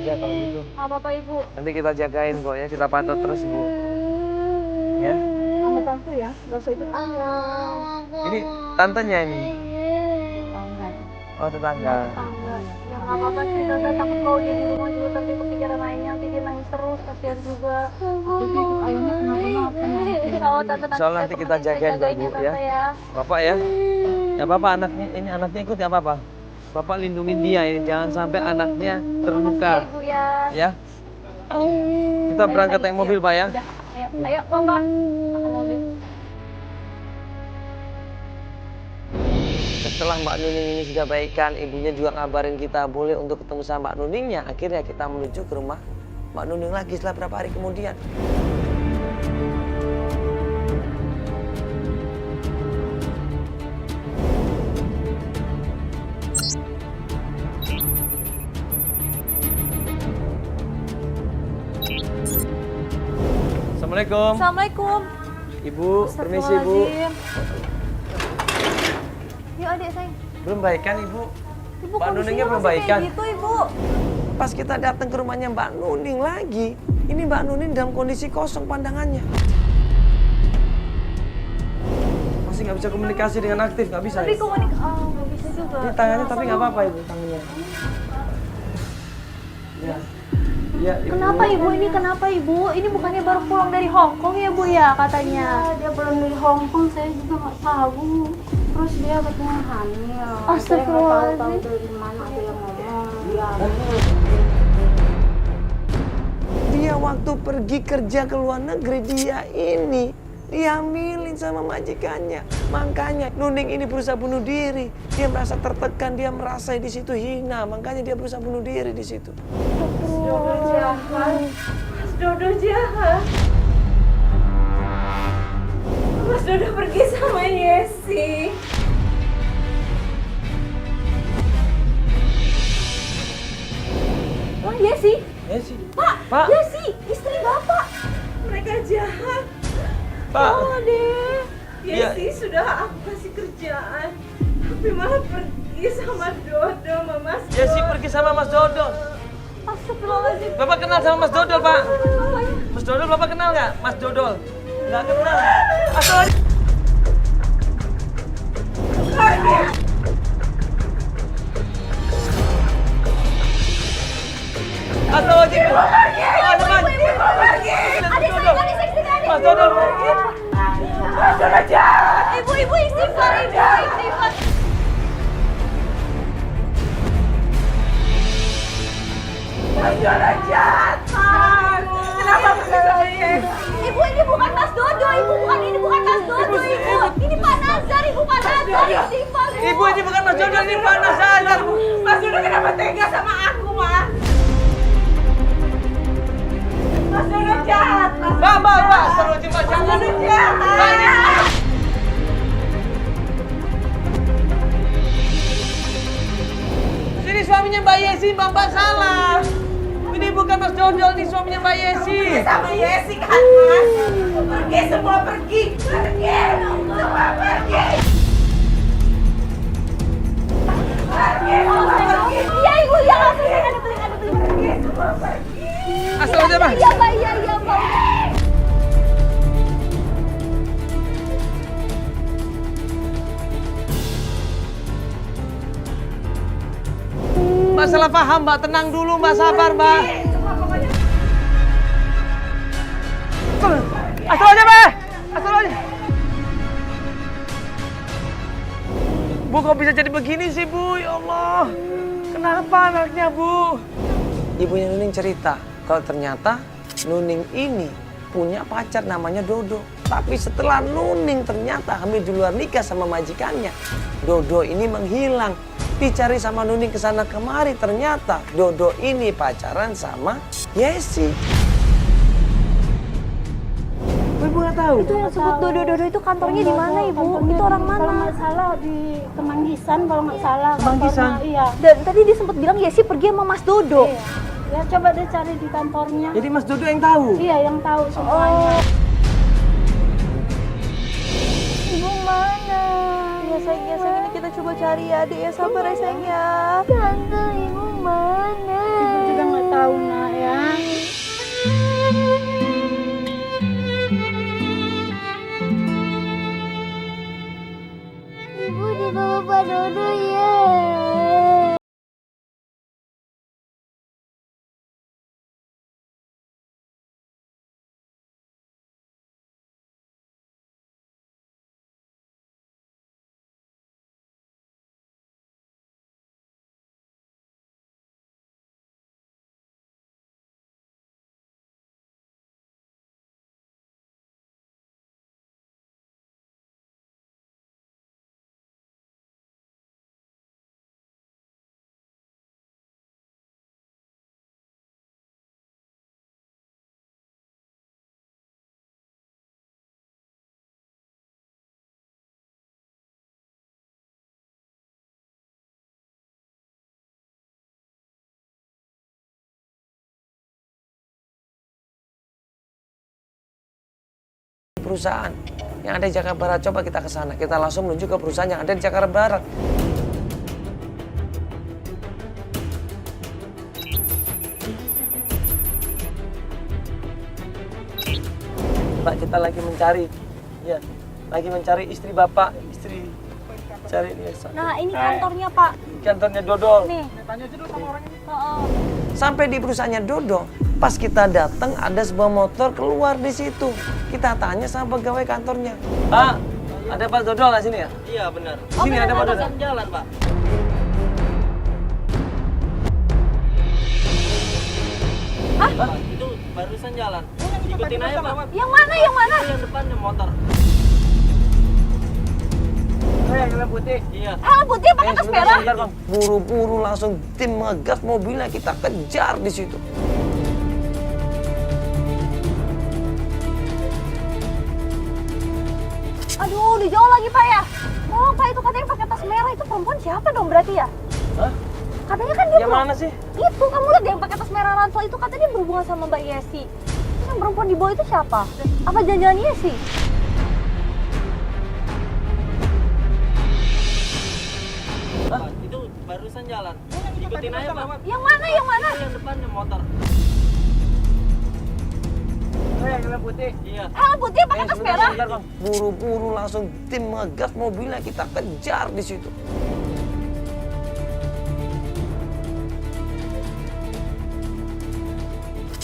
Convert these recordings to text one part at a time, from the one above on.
aja kalau gitu. Apa-apa Ibu. Nanti kita jagain kok ya, kita pantau terus Ibu. Ya. Sama tante ya, gak usah ikut Ini tantenya ini. Tangga. Oh tetangga. Tangga. Ya nggak apa-apa sih, tante takut kalau dia di rumah juga tapi kepikiran lainnya, nanti dia nangis terus, kasihan juga. Ayahnya kenapa-napa. Oh, tante Soalnya nanti kita jagain Mbak Bu ya. Bapak ya. Ya Bapak anaknya, ini anaknya ikut ya Bapak. Bapak lindungin dia ini, jangan sampai anaknya terluka. Ibu ya. Ya. Kita berangkat naik mobil Pak ya. Udah, ayo Bapak. Ke mobil. Setelah Mbak Nuning ini sudah baikan, ibunya juga ngabarin kita boleh untuk ketemu sama Mbak Nuningnya. Akhirnya kita menuju ke rumah Mbak Nuning lagi setelah beberapa hari kemudian. Assalamualaikum. Assalamualaikum. Ibu, permisi Bu. Yuk adik sayang. Belum baikan Ibu. Ibu Mbak kondisinya Nuningnya belum masih kayak baikan. gitu Ibu. Pas kita datang ke rumahnya Mbak Nuning lagi, ini Mbak Nuning dalam kondisi kosong pandangannya. Masih nggak bisa komunikasi dengan aktif, nggak bisa. Tapi Ya? nggak bisa juga. Ini tangannya tapi nggak apa-apa Ibu, tangannya. Ya. Ya, Ibu. Kenapa Ibu ini? Kenapa Ibu? Ini bukannya baru pulang dari Hong Kong ya Bu ya katanya? Dia pulang dari Hong Kong, saya juga nggak tahu. Terus dia katanya hamil. Astagfirullahaladzim. Saya nggak tahu dari mana ada yang ngomong. Dia Dia waktu pergi kerja ke luar negeri, dia ini dihamilin sama majikannya. Makanya Nuning ini berusaha bunuh diri. Dia merasa tertekan, dia merasa di situ hina. Makanya dia berusaha bunuh diri di situ. Dodo jahat. Mas Dodo jahat. Mas Dodo pergi sama Yesi. Oh Yesi, Ya sih. Pak, Pak. Yesi, istri Bapak. Mereka jahat. Pak. Oh deh. Yesi sudah aku kasih kerjaan. Tapi malah pergi sama Dodo, Mama. Ya sih pergi sama Mas Dodol. Astagfirullahaladzim. Bapak kenal sama Mas Dodol, Pak? Mas Dodol Bapak kenal nggak? Mas Dodol? Nggak kenal. Asal Astagfirullahaladzim. Mas Dodol. Ibu istighfar, ibu istighfar. Kenapa saya? Ibu ini bukan Mas Dodo, Ibu ini bukan Mas Dodo, Ibu. Ini Pak Nazar, Ibu Pak Nazar, istighfar. Ibu ini bukan Mas Dodol, ini Pak Nazar. Mas Dodo kenapa tega sama aku, Ma? Mas Dodo jahat, Mas. Bapak, Astagfirullahaladzim, Pak. Jangan. Jahat. Ini suaminya Mbak Yesi, Bapak salah. Ini bukan Mas Dodol, ini suaminya Mbak Yesi. Sama Yesi kan, Mas? Pergi semua, pergi. Pergi. Semua pergi. Pergi, semua pergi. Iya Ibu, ya ada beli. Pergi, semua pergi. Asal aja, Pak. Iya Pak, iya Pak. Mbak salah paham, Mbak. Tenang dulu, Mbak. Sabar, Mbak. Asal aja, Mbak. Asal aja. Bu, kok bisa jadi begini sih, Bu? Ya Allah. Kenapa anaknya, Bu? Ibunya Nuning cerita kalau ternyata Nuning ini punya pacar namanya Dodo. Tapi setelah Nuning ternyata hamil di luar nikah sama majikannya, Dodo ini menghilang. Dicari sama Nuning kesana kemari, ternyata Dodo ini pacaran sama Yesi. Ibu nggak tahu. Itu yang sebut Dodo itu kantornya di mana Ibu? Itu orang mana? Kalau nggak salah di Kemanggisan, kalau nggak salah. Kemanggisan? Kantornya, iya. Dan tadi dia sempat bilang Yesi pergi sama Mas Dodo. Iya. Ya coba deh cari di kantornya. Jadi Mas Dodo yang tahu. Iya, yang tahu semuanya. Ibu mana? Ya sayang, ini kita coba cari ya adik ya, sabar ya sayang ya. Tante, Ibu mana? Ibu juga nggak tahu nak ya. Ibu dibawa Pak Dodo ya. Perusahaan yang ada di Jakarta Barat, coba kita ke sana. Kita langsung menuju ke perusahaan yang ada di Jakarta Barat. Pak, kita lagi mencari, ya, lagi mencari istri Bapak, istri cari dia. Nah, ini kantornya, Pak. Kantornya Dodol. Nih. Tanya aja dulu sama orangnya. Sampai di perusahaannya Dodol, pas kita datang ada sebuah motor keluar di situ. Kita tanya sama pegawai kantornya. Pak, ada Pak Dodol nggak sini ya? Iya benar. Sini ada Pak Dodol. Jalan Pak. Hah? Pak, itu barusan jalan. Ikutin aja Pak. Yang mana? Yang mana? Yang depannya motor. Helm putih. Iya. Helm putih pakai tas merah. Sebentar, Bang. Buru-buru langsung tim ngegas mobilnya, kita kejar di situ. Aduh, dijauh lagi, Pak ya. Oh, Pak, itu katanya pakai tas merah. Itu perempuan siapa dong berarti ya? Hah? Katanya kan dia Yang mana sih? Itu, kamu lihat yang pakai tas merah ransel itu katanya dia berhubungan sama Mbak Yesi. Terus yang perempuan di bawah itu siapa? Apa jangan-jangan Yesi? Pak, itu barusan jalan. Ikutin aja Pak. Yang mana? Yang mana? Yang depannya motor. Helm putih. Iya. Helm putih pakai tas merah. Sebentar, Bang. Buru-buru langsung tim ngegas mobilnya, kita kejar di situ.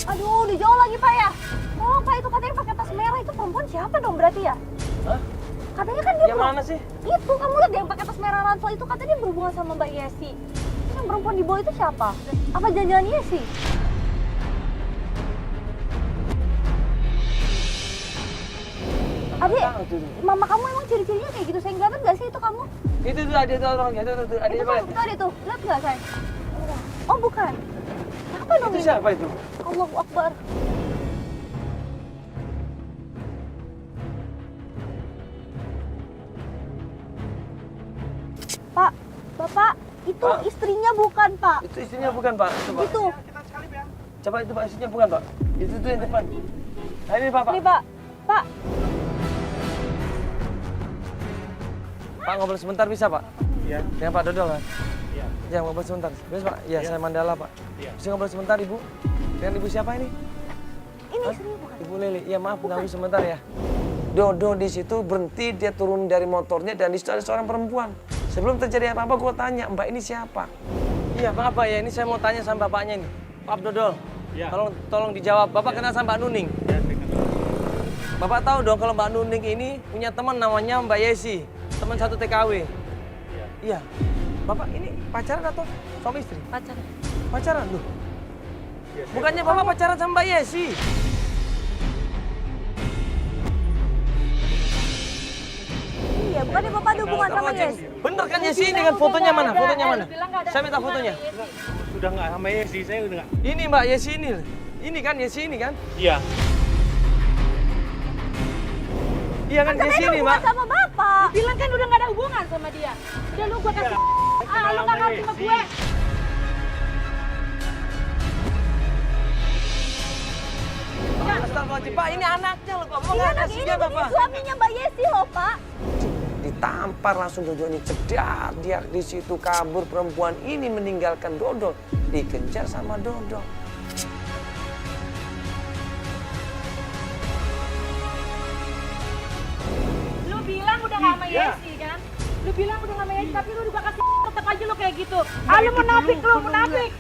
Aduh, dijauh lagi, Pak ya. Oh, Pak, itu katanya pakai tas merah. Itu perempuan siapa dong berarti ya? Hah? Katanya kan dia Yang mana sih? Itu, kamu lihat yang pakai tas merah ransel itu katanya dia berhubungan sama Mbak Yesi. Terus yang perempuan di bawah itu siapa? Apa jangan-jangan Yesi? Adik, Tahu tuh. mama kamu emang ciri-cirinya kayak gitu. Saya ngeliatin nggak sih itu kamu? Itu tuh ada tuh orangnya, itu ada Itu siapa? tuh, itu ada tuh. Lihat nggak, saya? Oh, bukan. Apa dong Itu ini? siapa itu? Allahu Akbar. Pak, Bapak, itu Pak. istrinya bukan, Pak. Itu istrinya bukan, Pak. Coba. Itu. Coba itu Pak, istrinya bukan, Pak. Itu tuh yang depan. Nah, ini Pak. Ini, Pak. Pak, Pak, ngobrol sebentar bisa, Pak? Iya. Dengan Pak Dodol kan? Iya. Ya, ngobrol sebentar. Bisa, Pak? Ya, saya Mandala, Pak. Iya. Bisa ngobrol sebentar, Ibu? Dengan Ibu siapa ini? ini Hah? istrinya bukan. Ibu Lili. Iya, maaf ganggu sebentar ya. Dodo di situ berhenti, dia turun dari motornya dan di situ ada seorang perempuan. Sebelum terjadi apa-apa, gue tanya, Mbak ini siapa? Iya, maaf Pak ya, ini saya mau tanya sama bapaknya ini. Pak Dodol, Iya. tolong dijawab. Bapak kenal sama Mbak Nuning? Ya, dengar. Bapak tahu dong kalau Mbak Nuning ini punya teman namanya Mbak Yesi, teman satu TKW. Iya. Iya. Bapak ini pacaran atau suami istri? Pacaran. Pacaran loh. Iya, saya- Bukannya Bapak pacaran sama Mbak Yesi? Iya, bukannya Bapak ada hubungan sama Yesi. Bener kan Yesi ini kan fotonya mana? Fotonya mana? Saya minta fotonya. Sudah nggak sama Yesi, saya udah nggak. Ini Mbak Yesi ini. Ini kan Yesi ini kan? Iya. Iya kan Yesi Katanya ada ini, hubungan Mbak. sama Bapak. Bilang kan udah gak ada hubungan sama dia. Udah lu gua kasih. Ah, lu gak ngerti sama gue. Astagfirullahaladzim, Pak, ini anaknya loh, Pak. Bapak Iya, nggak anak kasihan, ini Bapak. suaminya Mbak Yesi loh, Pak. Ditampar langsung Dodo ini cedar, dia di situ kabur, perempuan ini meninggalkan Dodo, dikejar sama Dodo. Yesi kan? Lu bilang udah sama Yesi tapi lu juga kasih tetap aja lu kayak gitu. Ah lu munafik lu, munafik.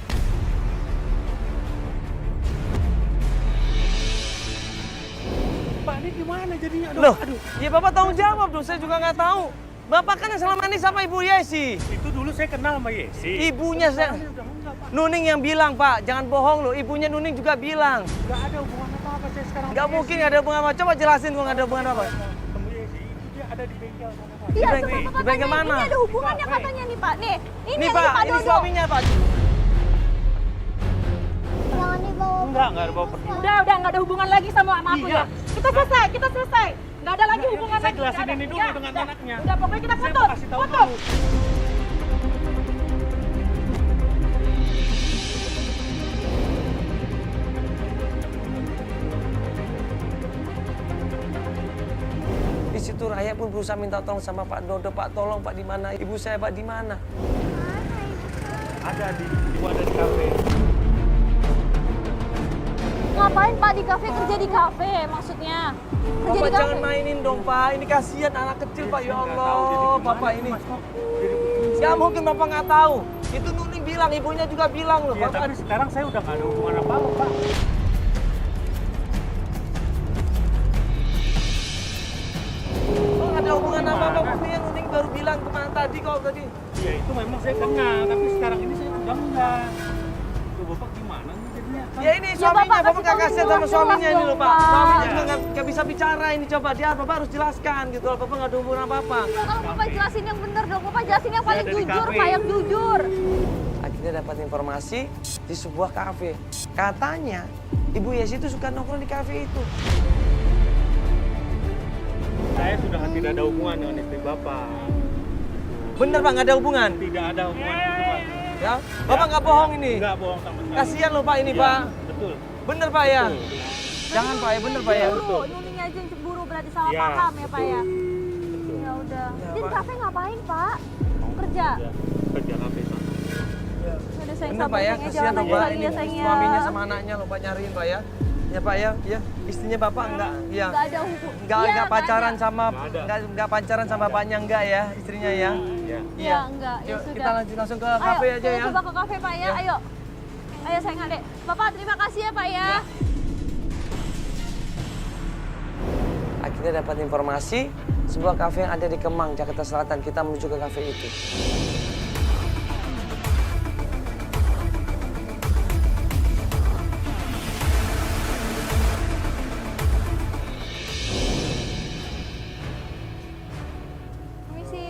Pak, ini gimana jadinya? Aduh, Loh, aduh. ya Bapak tanggung jawab dong, saya juga nggak tahu. Bapak kan yang selama ini sama Ibu Yesi. Itu dulu saya kenal sama Yesi. Ibunya saya, Ini udah enggak, Pak. Nuning yang bilang Pak, jangan bohong loh. Ibunya Nuning juga bilang. Nggak ada hubungan apa-apa saya sekarang. Nggak mungkin nggak ada hubungan apa. Coba jelasin kok nggak ada hubungan apa. Ketemu Yesi, itu dia ada di bengkel sana, Pak. Iya, Di sama bengkel katanya mana? ini ada hubungannya katanya nih Pak. Nih, ini Nih nih Pak, Pak ini Dodo. suaminya Pak. Jangan dibawa. Enggak ada apa-apa. Udah nggak ada hubungan lagi sama aku Iya. ya. Kita selesai. Nggak ada lagi hubungan Saya lagi. jelasin nggak ada. ini dulu Udah, dengan udah. anaknya. Udah pokoknya kita Saya putus. mau kasih tahu Putus. dulu. Di situ Raya pun berusaha minta tolong sama Pak Dodo. Pak tolong Pak di mana? Ibu saya Pak di mana? Ibu ada di kafe. Ngapain Pak di kafe, kerja di kafe maksudnya? Kerja Bapak di jangan kafe. mainin dong Pak. Ini kasihan anak kecil Pak. Ya Saya nggak tahu Allah, jadi gimana Bapak nih, ini. Mas, kok jadi begini? Gak mungkin Bapak nggak tahu. Itu Nuning bilang, ibunya juga bilang loh. Iya, Bapak tapi sekarang saya udah nggak ada hubungan apa-apa, Pak. oh, nggak ada hubungan apa-apa. Buktinya Nuning baru bilang kemana tadi kok tadi. Ya itu memang saya kenal, tapi sekarang ini saya udah enggak. Tuh Bapak gimana nih jadinya? Kan Ya ini Ya, suaminya, Bapak Bapak kasih nggak tahu kasihan sama jelas suaminya ini dong, loh Pak. Pak. Suaminya juga nggak bisa bicara ini coba. Dia Bapak harus jelaskan gitu loh. Bapak nggak ada hubungan apa-apa. Ya, kalau Bapak jelasin yang bener dong, Bapak jelasin yang paling ada di jujur, kafe. Pak, yang jujur. Akhirnya dapat informasi di sebuah kafe. Katanya Ibu Yesi itu suka nongkrong di kafe itu. saya sudah tidak ada hubungan dengan istri Bapak. Bener Pak, nggak ada hubungan? Tidak ada hubungan itu, Pak. Ya, Bapak nggak bohong ini. Enggak bohong sama sekali. Kasihan loh Pak ini Iya, Pak. Betul. Bener Pak ya? Jangan Pak ya, bener Pak ya. Cemburu, Nuning aja yang cemburu berarti salah Iya. paham ya Pak ya? Betul. Ya udah. Ya, Dia di Pak. kafe ngapain Pak? Kerja. Kerja kafe sana. Udah sayang Bener sabar, Pak ya, sayangnya kasihan jangan loh nangis Pak. lagi Ini ya sayangnya. suaminya sama anaknya loh Pak nyariin Pak ya. Ya Pak ya, ya. Istrinya Bapak enggak, ya. Nggak ada hubungan. Enggak pacaran sama Nggak ada. enggak pacaran sama bapaknya enggak ya, istrinya ya. Iya. Iya, enggak. Ya Yuk, sudah. kita lanjut langsung ke kafe aja kita ya. coba ke kafe Pak ya. Ya. Ayo. Ayo sayang adek. Bapak terima kasih ya Pak ya. Akhirnya dapat informasi sebuah kafe yang ada di Kemang, Jakarta Selatan. Kita menuju ke kafe itu. Permisi.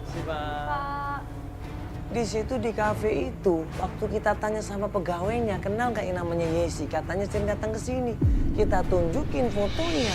Si Pak. Pak. Di situ di kafe itu, waktu kita tanya sama pegawainya, kenal nggak yang namanya Yesi? Katanya sering datang ke sini. Kita tunjukin fotonya.